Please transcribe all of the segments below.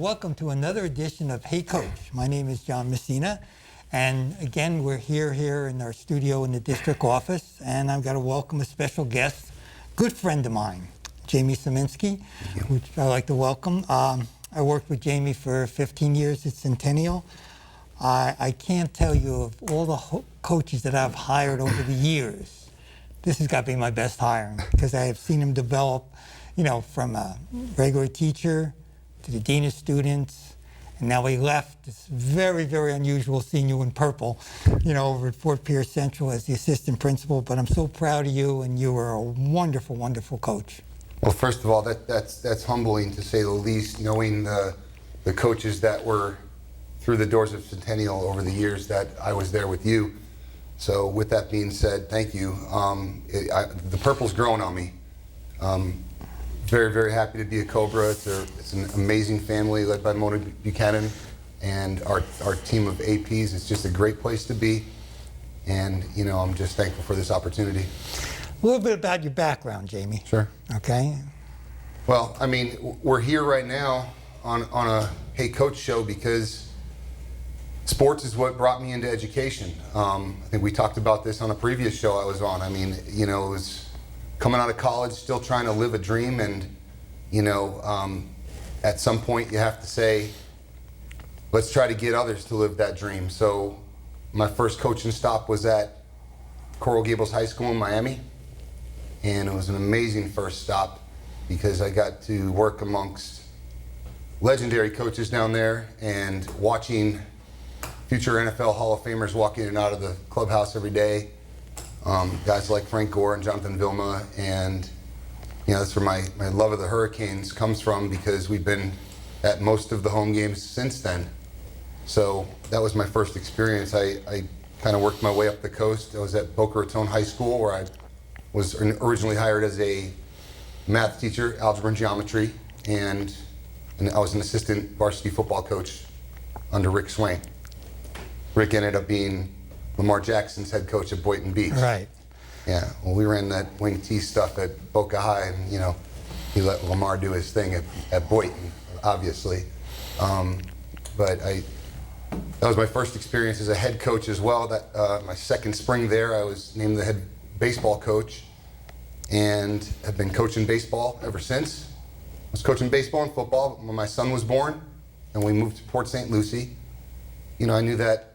welcome to another edition of Hey Coach. My name is John Messina, and again, we're here in our studio in the district office, and I've got to welcome a special guest, good friend of mine, Jaime Siminski, which I'd like to welcome. I worked with Jaime for 15 years at Centennial. I can't tell you of all the coaches that I've hired over the years, this has got to be my best hiring, because I have seen him develop, you know, from a regular teacher to the dean of students, and now he left this very, very unusual seeing you in purple, you know, over at Fort Pierce Central as the assistant principal. But I'm so proud of you, and you are a wonderful, wonderful coach. Well, first of all, that's humbling to say the least, knowing the coaches that were through the doors of Centennial over the years that I was there with you. So with that being said, thank you. The purple's growing on me. Very, very happy to be a Cobra. It's an amazing family led by Mona Buchanan and our team of APs. It's just a great place to be. And, you know, I'm just thankful for this opportunity. A little bit about your background, Jaime. Sure. Okay. Well, I mean, we're here right now on a Hey Coach show because sports is what brought me into education. I think we talked about this on a previous show I was on. I mean, you know, it was coming out of college, still trying to live a dream, and, you know, at some point you have to say, let's try to get others to live that dream. So my first coaching stop was at Coral Gables High School in Miami, and it was an amazing first stop because I got to work amongst legendary coaches down there and watching future NFL Hall of Famers walk in and out of the clubhouse every day. Guys like Frank Gore and Jonathan Vilma, and you know, that's where my love of the Hurricanes comes from, because we've been at most of the home games since then. So that was my first experience. I kind of worked my way up the coast. I was at Boca Raton High School, where I was originally hired as a math teacher, algebra and geometry, and I was an assistant varsity football coach under Rick Swain. Rick ended up being Lamar Jackson's head coach at Boynton Beach. Right. Yeah, well, we ran that wing T stuff at Boca High, and, you know, he let Lamar do his thing at Boynton, obviously. But that was my first experience as a head coach as well. That my second spring there, I was named the head baseball coach, and have been coaching baseball ever since. I was coaching baseball and football when my son was born, and we moved to Port St. Lucie. You know, I knew that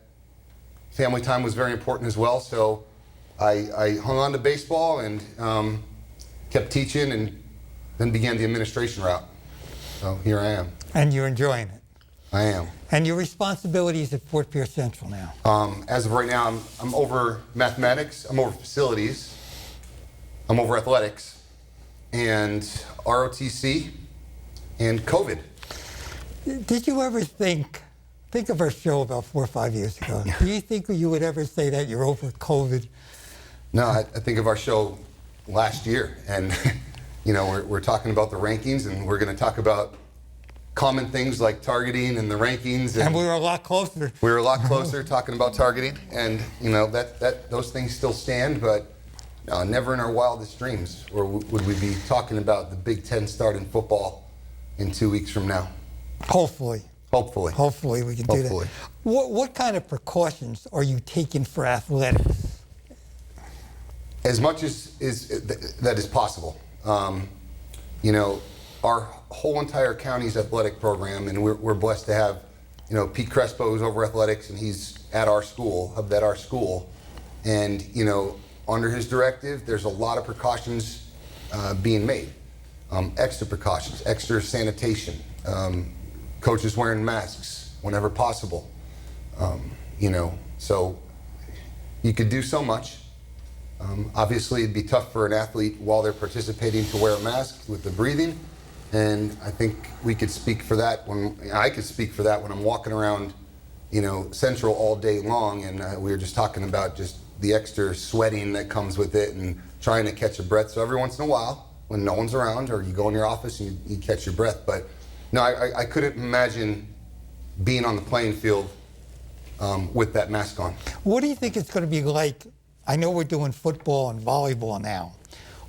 family time was very important as well, so I hung on to baseball and kept teaching, and then began the administration route. So here I am. And you're enjoying it. I am. And your responsibilities at Fort Pierce Central now? As of right now, I'm over mathematics, I'm over facilities, I'm over athletics, and ROTC, and COVID. Did you ever think of our show about 4 or 5 years ago. Do you think you would ever say that you're over COVID? No, I think of our show last year, and you know, we're talking about the rankings, and we're going to talk about common things like targeting and the rankings. And we were a lot closer. We were a lot closer talking about targeting, and you know, that those things still stand, but never in our wildest dreams would we be talking about the Big Ten start in football in 2 weeks from now. Hopefully. Hopefully we can do that. What kind of precautions are you taking for athletics? As much as that is possible. You know, our whole entire county's athletic program, and we're blessed to have, you know, Pete Crespo, who's over athletics, and he's at our school, and you know, under his directive, there's a lot of precautions being made. Extra precautions, extra sanitation. Coaches wearing masks whenever possible. You know, so you could do so much. Obviously, it'd be tough for an athlete while they're participating to wear a mask with the breathing, and I think we could speak for that I could speak for that when I'm walking around, you know, Central all day long, and we were just talking about just the extra sweating that comes with it and trying to catch a breath. So every once in a while, when no one's around, or you go in your office and you catch your breath, but no, I couldn't imagine being on the playing field with that mask on. What do you think it's going to be like? I know we're doing football and volleyball now.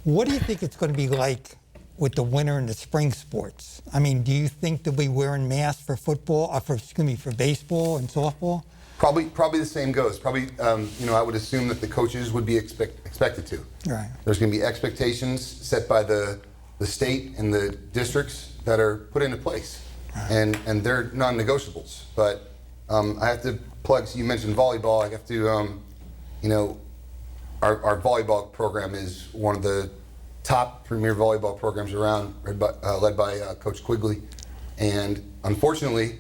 What do you think it's going to be like with the winter and the spring sports? I mean, do you think they'll be wearing masks for football, or for baseball and softball? Probably the same goes. Probably, I would assume that the coaches would be expected to. Right. There's going to be expectations set by the state and the districts that are put into place, and they're non-negotiables. But I have to plug. So you mentioned volleyball. I have to, our volleyball program is one of the top premier volleyball programs around, led by Coach Quigley, and unfortunately,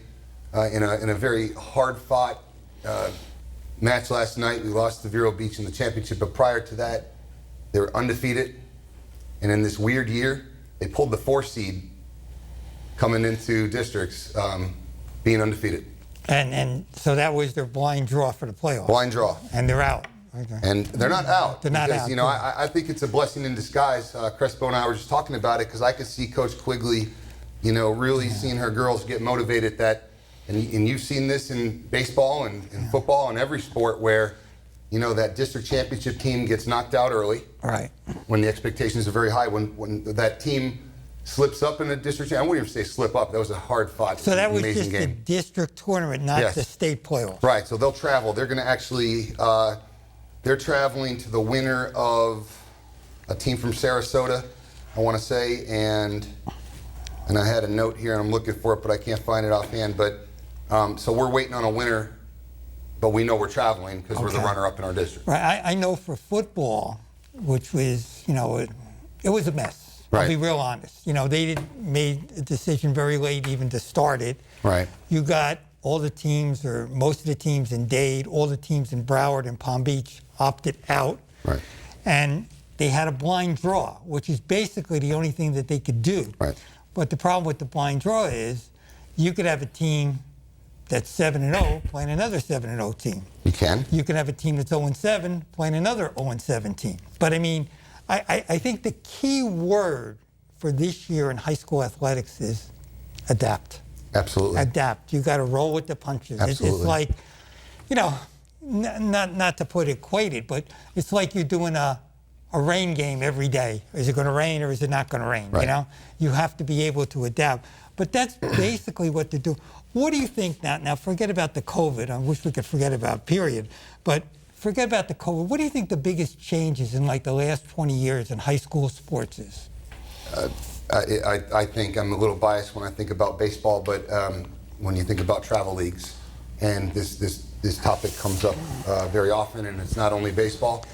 in a very hard-fought match last night, we lost to Vero Beach in the championship. But prior to that, they were undefeated, and in this weird year, they pulled the 4 seed coming into districts, being undefeated. And so that was their blind draw for the playoffs. Blind draw. And they're out. Okay. And they're not out. They're not because, out. I think it's a blessing in disguise. Crespo and I were just talking about it because I could see Coach Quigley, really seeing her girls get motivated. And you've seen this in baseball and in football and every sport where, that district championship team gets knocked out early. Right. When the expectations are very high. When that team slips up in a district, I wouldn't even say slip up. That was a hard-fought, So that was amazing just game. the district tournament, not the state playoffs. Right. So they'll travel. They're going to actually. They're traveling to the winner of a team from Sarasota, I want to say, and I had a note here, and I'm looking for it, but I can't find it offhand. But so we're waiting on a winner, but we know we're traveling because we're the runner-up in our district. Right. I know for football, which was, it was a mess. I'll be real honest. They made a decision very late even to start it. Right. You got all the teams, or most of the teams in Dade, all the teams in Broward and Palm Beach opted out. Right. And they had a blind draw, which is basically the only thing that they could do. Right. But the problem with the blind draw is you could have a team that's 7-0 playing another 7-0 team. You can. You can have a team that's 0-7 playing another 0-7 team. But I mean, I think the key word for this year in high school athletics is adapt. Absolutely. Adapt. You got to roll with the punches. Absolutely. It's like, not to put it equated, but it's like you're doing a rain game every day. Is it going to rain or is it not going to rain? Right. You have to be able to adapt. But that's basically what they do. What do you think now? Now, forget about the COVID. I wish we could forget about period. But forget about the COVID. What do you think the biggest changes in like the last 20 years in high school sports is? I think I'm a little biased when I think about baseball, but when you think about travel leagues, and this topic comes up very often, and it's not only baseball.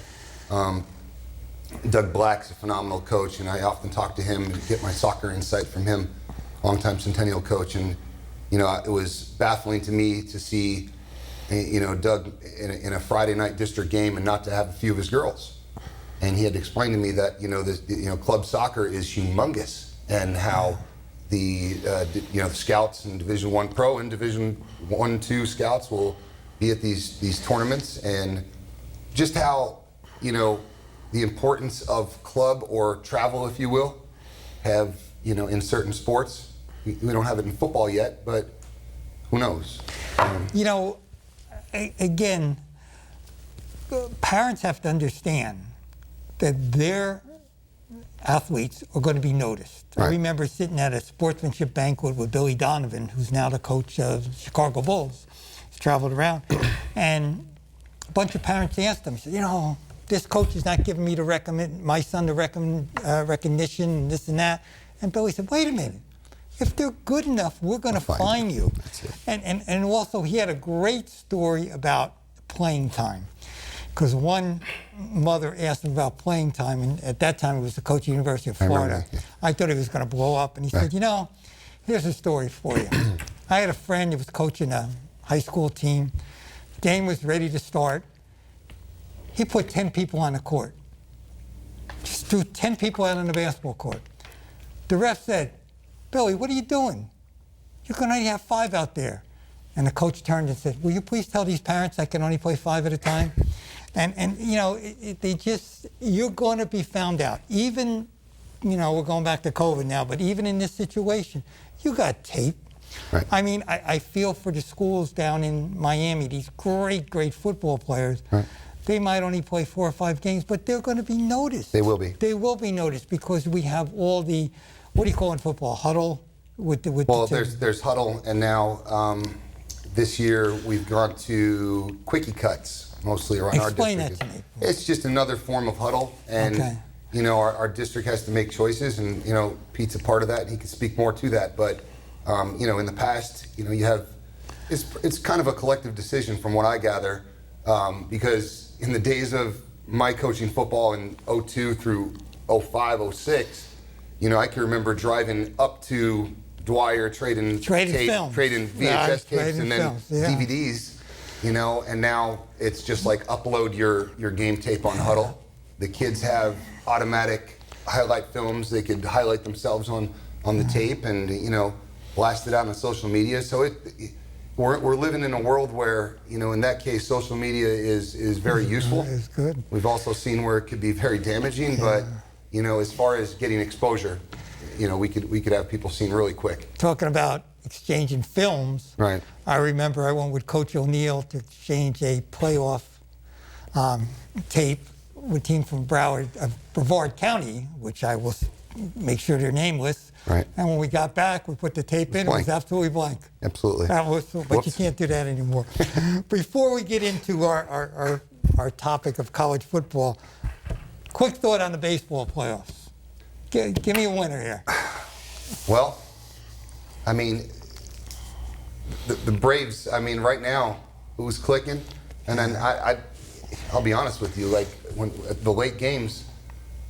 Doug Black's a phenomenal coach, and I often talk to him and get my soccer insight from him, longtime Centennial coach. And it was baffling to me to see Doug in a Friday night district game and not to have a few of his girls. And he had to explain to me that club soccer is humongous, and how the scouts and Division I Pro and Division I, II scouts will be at these tournaments, and just how the importance of club or travel, if you will, have in certain sports. We don't have it in football yet, but who knows? Again, parents have to understand that their athletes are going to be noticed. Right. I remember sitting at a sportsmanship banquet with Billy Donovan, who's now the coach of the Chicago Bulls. He's traveled around. And a bunch of parents asked him, said, this coach is not giving me my son the recognition, and this and that. And Billy said, wait a minute. If they're good enough, we're going to find you. That's it. And also, he had a great story about playing time. Because one mother asked him about playing time, and at that time he was the coach of the University of Florida. I thought he was going to blow up, and he said, here's a story for you. I had a friend who was coaching a high school team. The game was ready to start. He put 10 people on the court. Just threw 10 people out on the basketball court. The ref said, Billy, what are you doing? You can only have 5 out there. And the coach turned and said, will you please tell these parents I can only play 5 at a time? And you're going to be found out. Even, we're going back to COVID now, but even in this situation, you got tape. Right. I mean, I feel for the schools down in Miami, these great, great football players. Right. They might only play 4 or 5 games, but they're going to be noticed. They will be. They will be noticed because we have all the, what do you call in football, huddle? Well, there's huddle, and now this year we've gone to quickie cuts, mostly around our district. Explain that to me. It's just another form of huddle, and Okay. you know, our district has to make choices, and you know, Pete's a part of that, and he can speak more to that. But you know, in the past, you know, you have it's kind of a collective decision from what I gather, because in the days of my coaching football in 02 through 05, 06, you know, I can remember driving up to Dwyer, trading tape, films. trading VHS tapes, trading and then films, yeah. DVDs. You know, and now it's just like upload your game tape on Huddle. The kids have automatic highlight films. They could highlight themselves on the tape and, you know, blast it out on social media. So we're living in a world where, you know, in that case, social media is very useful. It's good. We've also seen where it could be very damaging, but, you know, as far as getting exposure, you know, we could have people seen really quick. Talking about exchanging films, Right. I remember I went with Coach O'Neill to exchange a playoff tape with a team from Brevard County, which I will make sure they're nameless. Right. And when we got back, we put the tape in. It was absolutely blank. Absolutely. But Whoops. you can't do that anymore. Before we get into our topic of college football, quick thought on the baseball playoffs. Give me a winner here. Well, I mean, the Braves, I mean, right now, who's clicking? And then I'll be honest with you, like, when at the late games,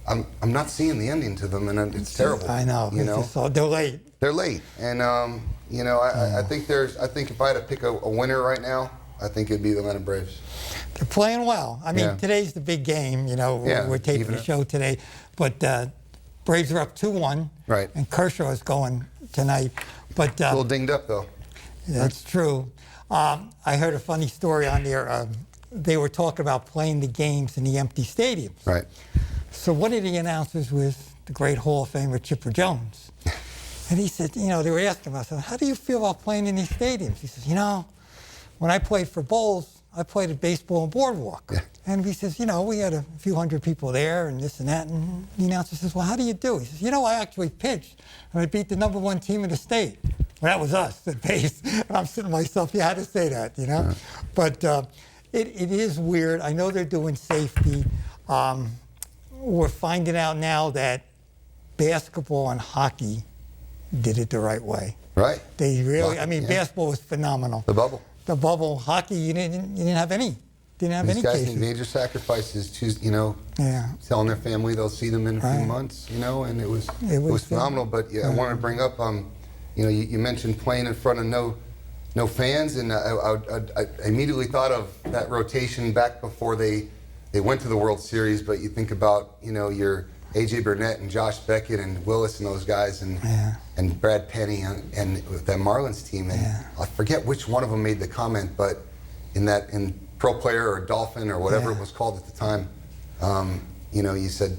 I'm not seeing the ending to them, and it's terrible. I know. You know? They're late. They're late. And, you know, I think if I had to pick a winner right now, I think it'd be the Atlanta Braves. They're playing well. I mean, today's the big game. You know, we're taping the show today. But Braves are up 2-1. Right. And Kershaw is going tonight. But A little dinged up, though. That's true. I heard a funny story on there. They were talking about playing the games in the empty stadiums. Right. So one of the announcers was the great Hall of Famer Chipper Jones. And he said, you know, they were asking him, I said, how do you feel about playing in these stadiums? He says, you know, when I played for Bulls, I played at baseball and boardwalk. Yeah. And he says, you know, we had a few hundred people there and this and that. And the announcer says, well, how do you do? He says, you know, I actually pitched and I beat the #1 team in the state. Well, that was us at base. And I'm sitting to myself, you had to say that, you know. Yeah. But it is weird. I know they're doing safety. We're finding out now that basketball and hockey did it the right way. Right. They really, I mean, basketball was phenomenal. The bubble. The bubble. Hockey, you didn't have any. Didn't have any cases. These guys cases. made major sacrifices, you know, telling their family they'll see them in a few months, you know, and it was phenomenal. But I wanted to bring up, you know, you mentioned playing in front of no fans, and I immediately thought of that rotation back before they went to the World Series. But you think about, you know, your A.J. Burnett and Josh Beckett and Willis and those guys, and Brad Penny and that Marlins team. And I forget which one of them made the comment, but in Pro Player or Dolphin or whatever it was called at the time, you know, you said,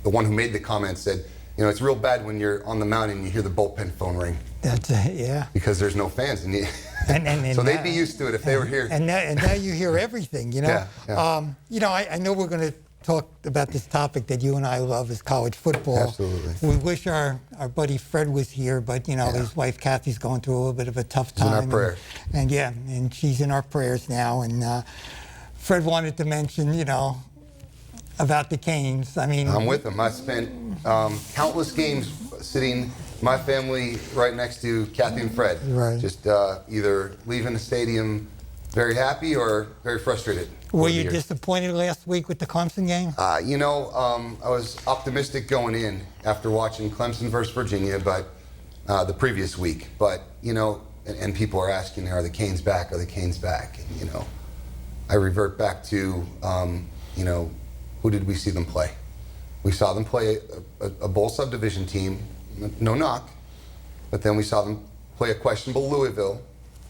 the one who made the comment said, you know, it's real bad when you're on the mound and you hear the bullpen phone ring. That's it, yeah. Because there's no fans. And so they'd be used to it if they were here. And now you hear everything, you know. You know, I know we're going to talk about this topic that you and I love is college football. Absolutely. We wish our buddy Fred was here, but, you know, his wife Kathy's going through a little bit of a tough time. She's in our prayers. And she's in our prayers now. And Fred wanted to mention, you know, about the Canes. I mean, I'm with them. I spent countless games sitting, my family right next to Kathy and Fred. Right. Just either leaving the stadium very happy or very frustrated. Were you disappointed last week with the Clemson game? You know, I was optimistic going in after watching Clemson versus Virginia, but the previous week. But, you know, and people are asking, are the Canes back? Are the Canes back? And, you know, I revert back to, you know, who did we see them play? We saw them play a bowl subdivision team, no knock, but then we saw them play a questionable Louisville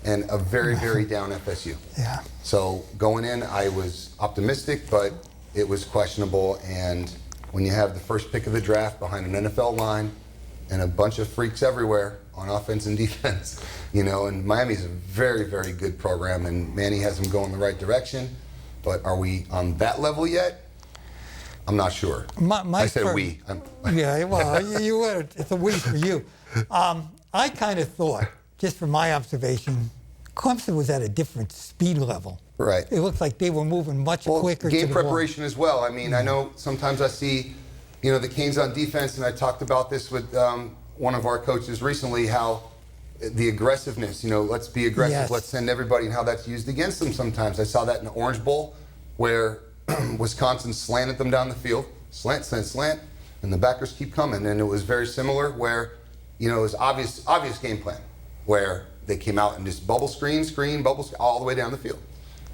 and a very, very down FSU. Yeah. So going in, I was optimistic, but it was questionable. And when you have the first pick of the draft behind an NFL line and a bunch of freaks everywhere on offense and defense, you know, and Miami's a very, very good program, and Manny has them going the right direction. But are we on that level yet? I'm not sure. I said we. Yeah, well, you would. It's a we for you. I kind of thought, just from my observation, Clemson was at a different speed level. Right. It looks like they were moving much quicker. Game to the preparation as well. I mean, I know sometimes I see, the Canes on defense, and I talked about this with one of our coaches recently, how the aggressiveness, let's be aggressive, Yes. let's send everybody, and how that's used against them sometimes. I saw that in the Orange Bowl, where Wisconsin slanted them down the field, slant, and the backers keep coming. And it was very similar where, it was obvious game plan, where they came out and just bubble screen, bubble screen, all the way down the field.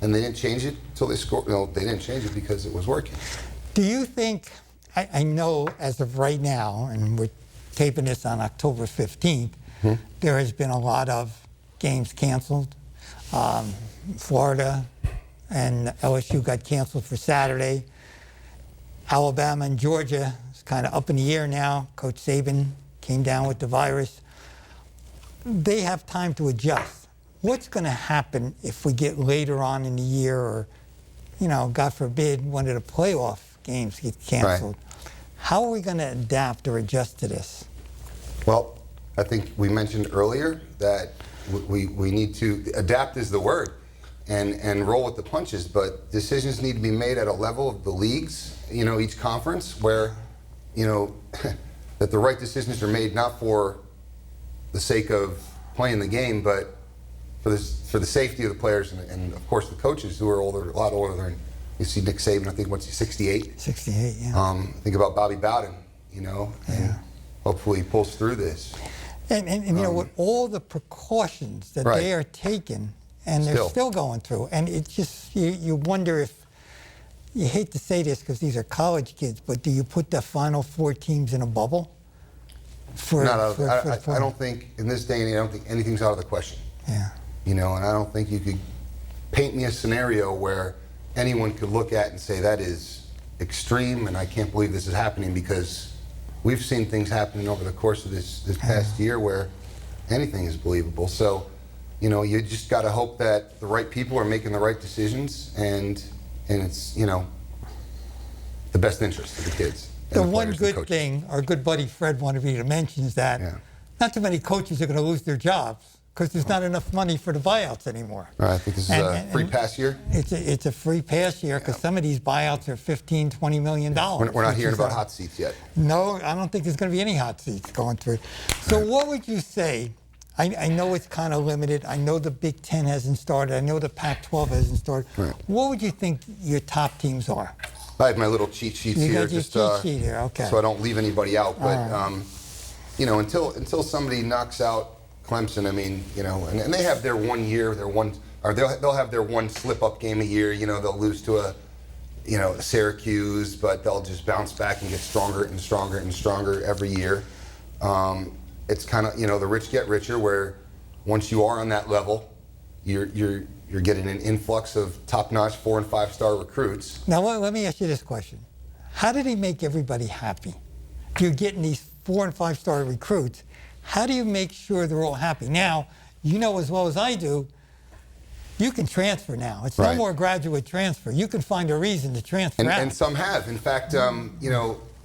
And they didn't change it until they scored. No, they didn't change it because it was working. Do you think, I know as of right now, and we're taping this on October 15th, there has been a lot of games canceled. Florida and LSU got canceled for Saturday. Alabama and Georgia is kind of up in the air now. Coach Saban came down with the virus. They have time to adjust. What's going to happen if we get later on in the year, or, God forbid, one of the playoff games gets canceled? Right. How are we going to adapt or adjust to this? Well, I think we mentioned earlier that we need to adapt is the word, and roll with the punches. But decisions need to be made at a level of the leagues, each conference, where, that the right decisions are made not for the sake of playing the game, but for the safety of the players and of course the coaches who are older, a lot older than, you see Nick Saban, I think, what's he, 68? 68, yeah. Think about Bobby Bowden, and hopefully he pulls through this. And with all the precautions that they are taking, and they're still going through, and it just, you wonder if, you hate to say this because these are college kids, but do you put the Final Four teams in a bubble? I don't think, in this day and age, I don't think anything's out of the question. Yeah. And I don't think you could paint me a scenario where anyone could look at and say that is extreme and I can't believe this is happening, because we've seen things happening over the course of this past year where anything is believable. So, you just got to hope that the right people are making the right decisions, and it's, the best interest of the kids. The one good thing our good buddy Fred wanted me to mention is that not too many coaches are going to lose their jobs because there's not enough money for the buyouts anymore. Right, I think this is a free pass year. It's a free pass year because some of these buyouts are $15, $20 million. We're not hearing about hot seats yet. No, I don't think there's going to be any hot seats going through. So what would you say? I know it's kind of limited. I know the Big Ten hasn't started. I know the Pac-12 hasn't started. Right. What would you think your top teams are? I have my little cheat sheets here, just cheat sheet here. Okay. So I don't leave anybody out. But until somebody knocks out Clemson, I mean, and they have their 1 year, they'll have their one slip-up game a year. They'll lose to a Syracuse, but they'll just bounce back and get stronger and stronger and stronger every year. It's kind of, the rich get richer, where once you are on that level, you're getting an influx of top-notch 4- and 5-star recruits. Now, let me ask you this question. How do they make everybody happy? If you're getting these 4- and 5-star recruits, how do you make sure they're all happy? Now, as well as I do, you can transfer now. It's no more graduate transfer. You can find a reason to transfer out. And some have. In fact,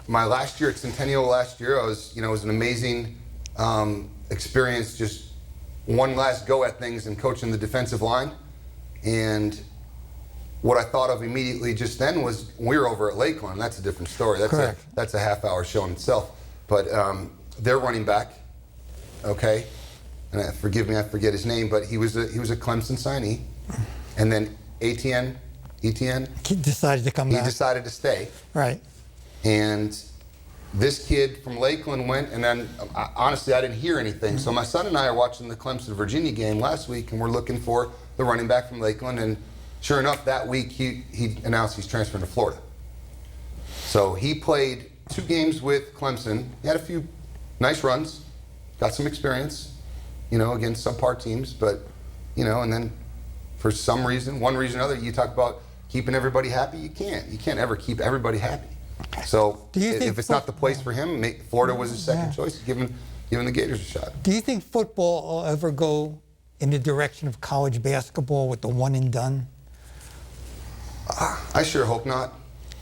my last year at Centennial last year, it was an amazing experience, just one last go at things and coaching the defensive line. And what I thought of immediately just then was we were over at Lakeland. That's a different story. That's a half-hour show in itself. But their running back, and forgive me, I forget his name, but he was a Clemson signee. And then Etienne, he decided to come back. He decided to stay. Right. And this kid from Lakeland went, and then honestly, I didn't hear anything. So my son and I are watching the Clemson-Virginia game last week, and we're looking for the running back from Lakeland. And sure enough, that week he announced he's transferring to Florida. So he played 2 games with Clemson. He had a few nice runs, got some experience, against subpar teams. But, and then for some reason, one reason or another, you talk about keeping everybody happy. You can't ever keep everybody happy. So if it's not the place for him, Florida was his second choice, giving the Gators a shot. Do you think football will ever go in the direction of college basketball with the one and done? I sure hope not.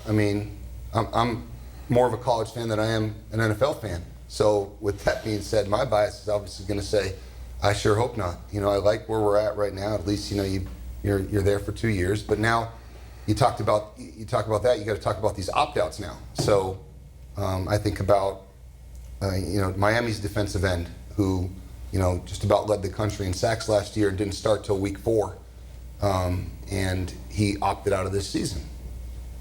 I mean, I'm more of a college fan than I am an NFL fan. So with that being said, my bias is obviously going to say, I sure hope not. You know, I like where we're at right now. At least, you know, you're there for 2 years. But now you talk about that, you got to talk about these opt-outs now. So I think about, you know, Miami's defensive end who, you know, just about led the country in sacks last year and didn't start till week 4. And he opted out of this season.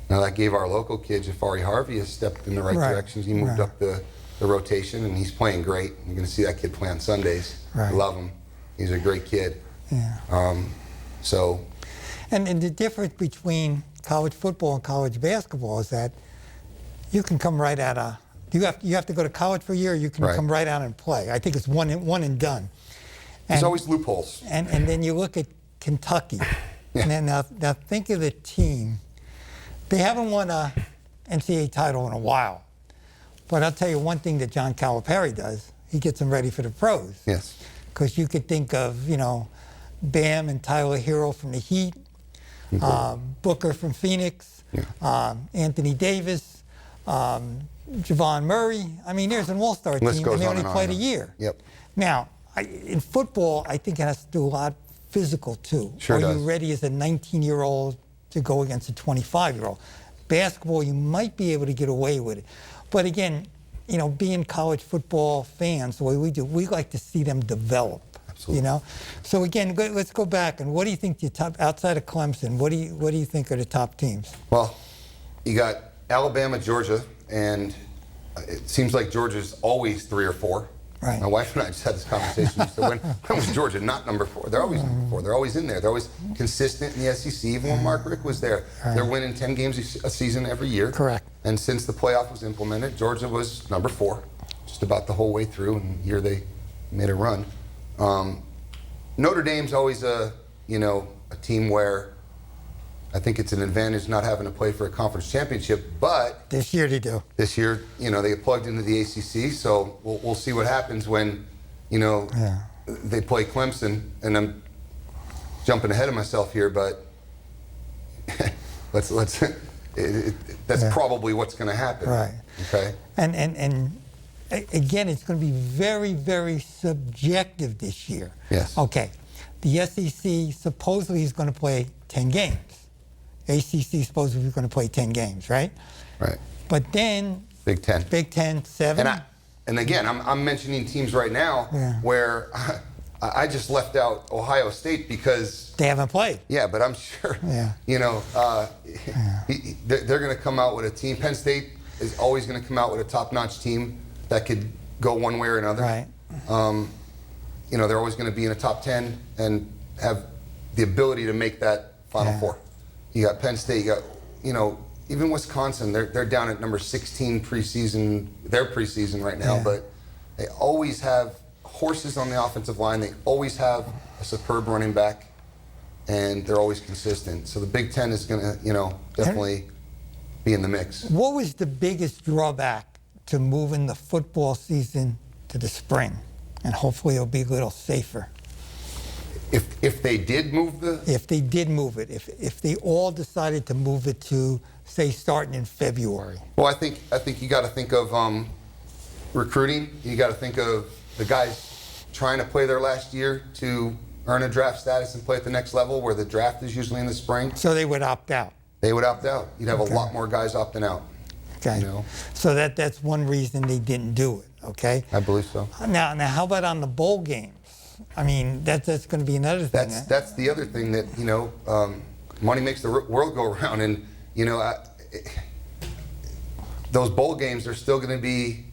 Now that gave our local kid, Jafari Harvey, a step in the right direction. He moved up the rotation, and he's playing great. You're going to see that kid play on Sundays. I love him. He's a great kid. Yeah. So. And the difference between college football and college basketball is that you can come right out of, you have to go to college for a year, or you can come right out and play. I think it's one and done. There's always loopholes. And then you look at Kentucky. And then now think of the team. They haven't won a NCAA title in a while. But I'll tell you one thing that John Calipari does. He gets them ready for the pros. Yes. Because you could think of, you know, Bam and Tyler Hero from the Heat, Booker from Phoenix, Anthony Davis, Javon Murray. I mean, there's an all-star team, and they only played a year. Now, in football, I think it has to do a lot physical, too. Sure does. Are you ready as a 19-year-old to go against a 25-year-old? Basketball, you might be able to get away with it. But again, you know, being college football fans, the way we do, we like to see them develop. Absolutely. You know? So again, let's go back. And what do you think the top, outside of Clemson, what do you think are the top teams? Well, you got Alabama, Georgia, and it seems like Georgia's always 3 or 4. Right. My wife and I just had this conversation. So when was Georgia not number 4? They're always number 4. They're always in there. They're always consistent in the SEC. Even when Mark Richt was there, they're winning 10 games a season every year. Correct. And since the playoff was implemented, Georgia was number 4, just about the whole way through. And here they made a run. Notre Dame's always a team where I think it's an advantage not having to play for a conference championship, but this year they do. This year, you know, they get plugged into the ACC, so we'll see what happens when, you know, they play Clemson. And I'm jumping ahead of myself here, but that's probably what's going to happen. Right. Okay. And again, it's going to be very, very subjective this year. Yes. Okay. The SEC supposedly is going to play 10 games. ACC supposedly is going to play 10 games, right? Right. But then Big Ten. Big Ten, 7. And again, I'm mentioning teams right now where I just left out Ohio State because they haven't played. Yeah, but I'm sure, you know, they're going to come out with a team. Penn State is always going to come out with a top-notch team that could go one way or another. Right. You know, they're always going to be in a top 10 and have the ability to make that Final Four. You got Penn State, you got, you know, even Wisconsin, they're down at number 16 preseason, their preseason right now, but they always have horses on the offensive line. They always have a superb running back, and they're always consistent. So the Big Ten is going to, you know, definitely be in the mix. What was the biggest drawback to moving the football season to the spring? And hopefully it'll be a little safer. If they did move the... If they did move it, if they all decided to move it to, say, starting in February. Well, I think you got to think of recruiting. You got to think of the guys trying to play their last year to earn a draft status and play at the next level, where the draft is usually in the spring. So they would opt out. They would opt out. You'd have a lot more guys opting out. Okay. You know? So that's one reason they didn't do it. Okay. I believe so. Now, how about on the bowl games? I mean, that's going to be another thing. That's the other thing that, you know, money makes the world go around, and you know, those bowl games are still going to be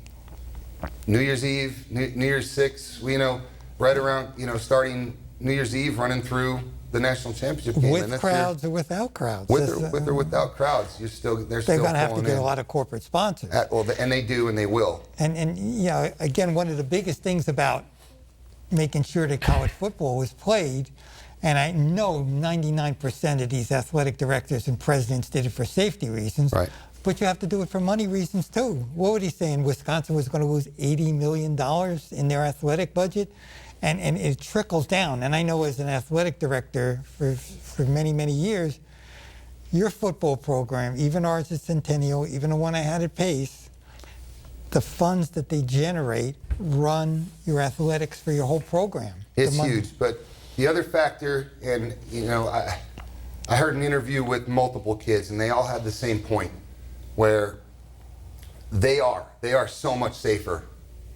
New Year's Eve, New Year's 6. You know, right around, you know, starting New Year's Eve, running through the national championship game. With crowds or without crowds. With or without crowds, they're still going to have to get in. a lot of corporate sponsors. And they do, and they will. And you know, again, one of the biggest things about making sure that college football was played, and I know 99% of these athletic directors and presidents did it for safety reasons, but you have to do it for money reasons too. What would he say? Wisconsin was going to lose $80 million in their athletic budget? And it trickles down. And I know as an athletic director for many, many years, your football program, even ours at Centennial, even the one I had at Pace, the funds that they generate run your athletics for your whole program. It's huge, but the other factor, and I heard an interview with multiple kids, and they all had the same point, where they are so much safer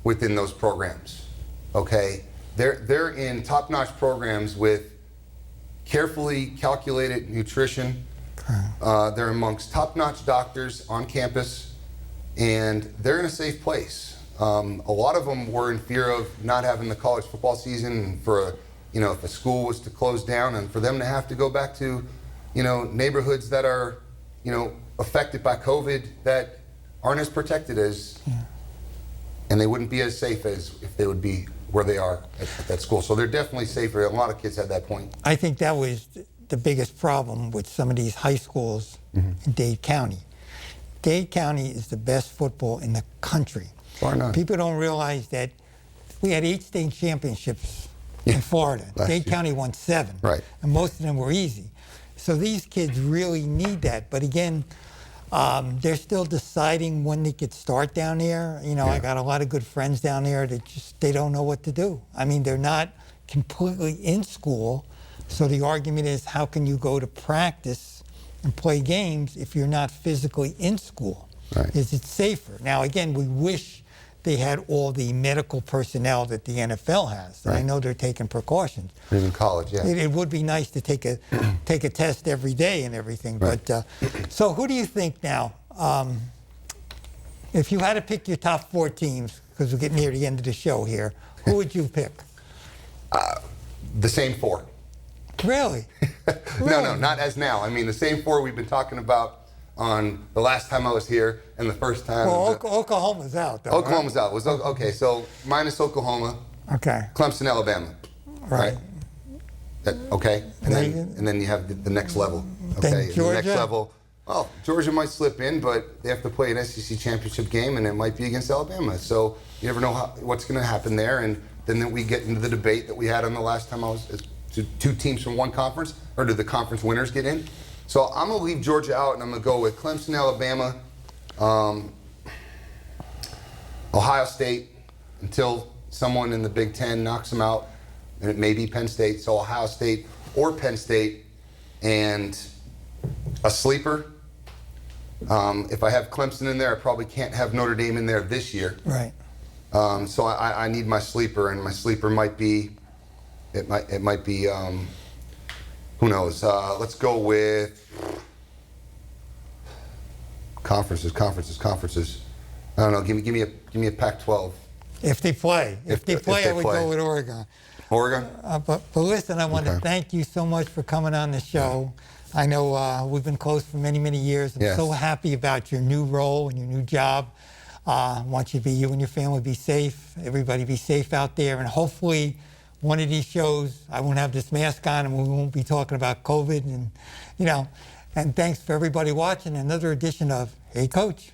within those programs. Okay, they're in top-notch programs with carefully calculated nutrition. They're amongst top-notch doctors on campus, and they're in a safe place. A lot of them were in fear of not having the college football season, and for if a school was to close down, and for them to have to go back to neighborhoods that are affected by COVID that aren't as protected as, and they wouldn't be as safe as if they would be where they are at that school. So they're definitely safer. A lot of kids had that point. I think that was the biggest problem with some of these high schools in Dade County. Dade County is the best football in the country. Far not. People don't realize that we had 8 state championships in Florida. Dade County won 7. Right. And most of them were easy. So these kids really need that. But again, they're still deciding when they could start down there. I got a lot of good friends down there that they don't know what to do. I mean, they're not completely in school. So the argument is, how can you go to practice and play games if you're not physically in school? Right. Is it safer? Now, again, we wish they had all the medical personnel that the NFL has. And I know they're taking precautions. Even college, yeah. It would be nice to take a test every day and everything. Right. But so who do you think now? If you had to pick your top 4 teams, because we're getting near the end of the show here, who would you pick? The same 4. Really? No, not as now. I mean, the same 4 we've been talking about on the last time I was here and the first time. Well, Oklahoma's out, though. Oklahoma's out. Okay, so minus Oklahoma. Okay. Clemson, Alabama. Right. Okay. And then you have the next level. Okay. Then And Georgia. the next level. Well, Georgia might slip in, but they have to play an SEC championship game, and it might be against Alabama. So you never know what's going to happen there. And then we get into the debate that we had on the last time I was. 2 teams from one conference, or do the conference winners get in? So I'm going to leave Georgia out, and I'm going to go with Clemson, Alabama, Ohio State, until someone in the Big Ten knocks them out, and it may be Penn State. So Ohio State or Penn State, and a sleeper. If I have Clemson in there, I probably can't have Notre Dame in there this year. Right. So I need my sleeper, and my sleeper might be. It might be, who knows? Let's go with conferences. I don't know. Give me a Pac-12. If they play, I would go with Oregon. Oregon. But listen, I want to thank you so much for coming on the show. I know we've been close for many, many years. I'm so happy about your new role and your new job. I want you and your family be safe. Everybody be safe out there, and hopefully one of these shows, I won't have this mask on and we won't be talking about COVID. And thanks for everybody watching another edition of Hey Coach.